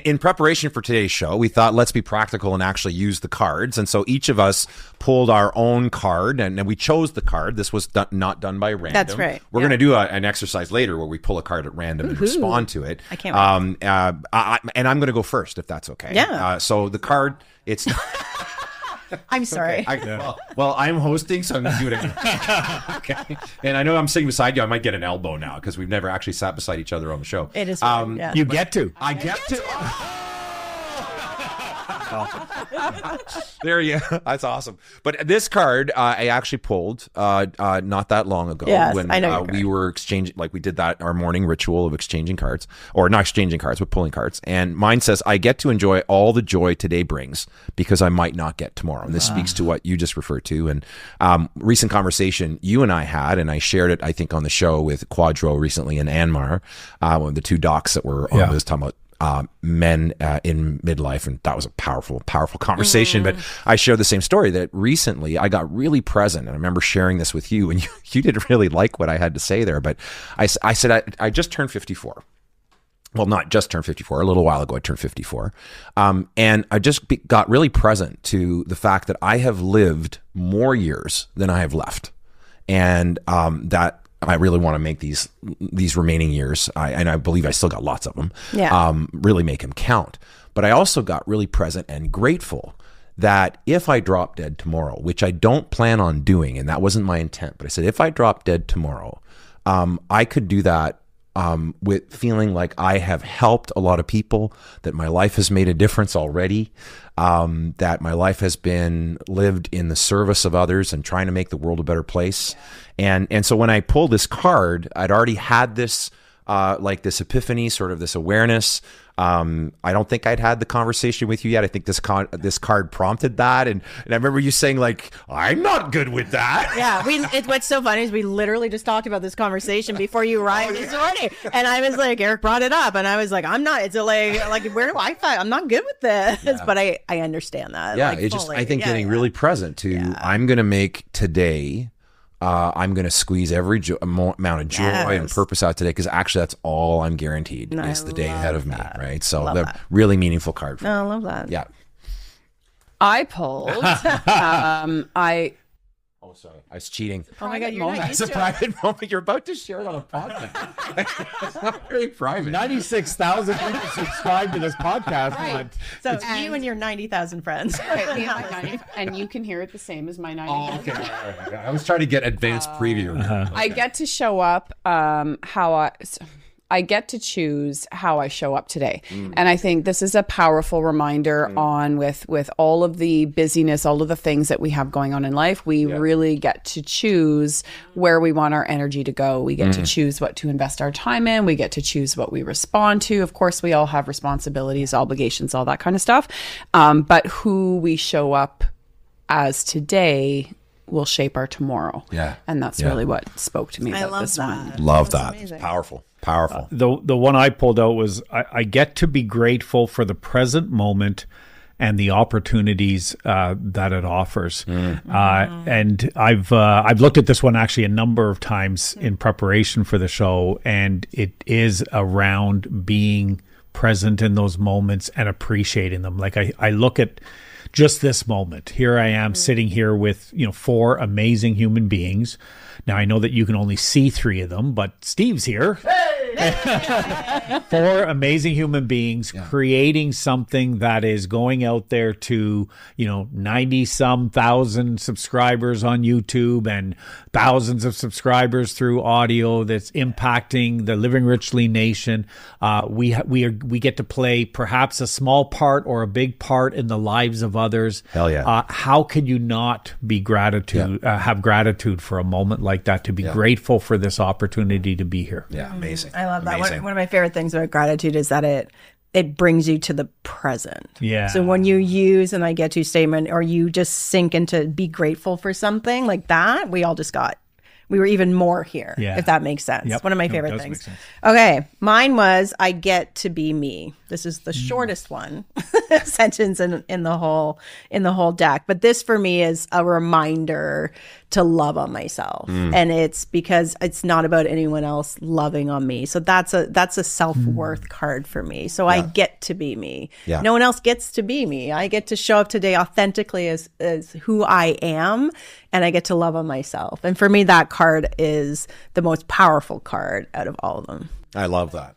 in preparation for today's show, we thought let's be practical and actually use the cards. And so each of us pulled our own card, and we chose the card. This was not done by random. That's right. We're going to do an exercise later where we pull a card at random and respond to it. I can't wait. And I'm going to go first, if that's okay. Yeah. So the card, it's... I'm sorry. Well, I'm hosting, so I'm going to do it again. Okay. And I know I'm sitting beside you. I might get an elbow now because we've never actually sat beside each other on the show. It is fun, yeah. You get to. I get to. There you go. That's awesome. But this card I actually pulled not that long ago. Yes, when I know we were exchanging, like we did our morning ritual of exchanging cards, or not exchanging cards, but pulling cards. And mine says, I get to enjoy all the joy today brings because I might not get tomorrow. And this speaks to what you just referred to. And recent conversation you and I had, and I shared it, I think, on the show with Quadro recently and Anmar, one of the two docs that were on this talking about men in midlife, and that was a powerful conversation. But I shared the same story that recently I got really present, and I remember sharing this with you, and you didn't really like what I had to say there, but I said I just turned 54. Well, not just turned 54. A little while ago, I turned 54. And I just got really present to the fact that I have lived more years than I have left, and that I really want to make these remaining years, and I believe I still got lots of them, really make them count. But I also got really present and grateful that if I drop dead tomorrow, which I don't plan on doing, and that wasn't my intent, but I said, if I drop dead tomorrow, I could do that with feeling like I have helped a lot of people, that my life has made a difference already, that my life has been lived in the service of others and trying to make the world a better place. And so when I pulled this card, I'd already had this this epiphany, sort of this awareness. I don't think I'd had the conversation with you yet. I think this card prompted that, and I remember you saying, like, I'm not good with that. Yeah, what's so funny is we literally just talked about this conversation before you arrived this morning, and I was like, Eric brought it up, and I was like, I'm not. It's like where do I find? I'm not good with this, but I understand that. Yeah, like, it's just fully. I think getting really present to I'm going to make today. I'm going to squeeze every amount of joy and purpose out today, because actually that's all I'm guaranteed is the day ahead of me, right? So the really meaningful card for me. I love that. Yeah. I pulled. Oh, sorry. I was cheating. Oh my God, you're not It's a private moment. You're about to share it on a podcast. It's not very private. 96,000 people subscribe to this podcast. Right. So it's you and your 90,000 friends. Right, and you can hear it the same as my 90,000. Oh, okay. I was trying to get advanced preview. Okay. I get to show up I get to choose how I show up today. And I think this is a powerful reminder on with all of the busyness, all of the things that we have going on in life. We really get to choose where we want our energy to go. We get to choose what to invest our time in. We get to choose what we respond to. Of course, we all have responsibilities, obligations, all that kind of stuff. But who we show up as today will shape our tomorrow. Yeah. And that's really what spoke to me about this one. Love that. It's powerful. The one I pulled out was I get to be grateful for the present moment and the opportunities that it offers. And I've looked at this one actually a number of times in preparation for the show, and it is around being present in those moments and appreciating them. Like I look at just this moment. Here I am sitting here with, 4 amazing human beings. Now I know that you can only see 3 of them, but Steve's here. Hey! 4 amazing human beings creating something that is going out there to, 90-some thousand subscribers on YouTube and thousands of subscribers through audio that's impacting the Living Richly Nation. We get to play perhaps a small part or a big part in the lives of others. Hell yeah. How could you not be have gratitude for a moment like that, to be grateful for this opportunity to be here? Yeah, amazing. I love that. One of my favorite things about gratitude is that it brings you to the present. Yeah. So when you use an I get to statement, or you just sink into be grateful for something like that, we were even more here, if that makes sense. Yep. One of my favorite things. Okay. Mine was, I get to be me. This is the shortest one sentence in the whole deck. But this for me is a reminder to love on myself. And it's because it's not about anyone else loving on me. So that's a self-worth card for me. So I get to be me. Yeah. No one else gets to be me. I get to show up today authentically as who I am, and I get to love on myself. And for me, that card is the most powerful card out of all of them. I love that.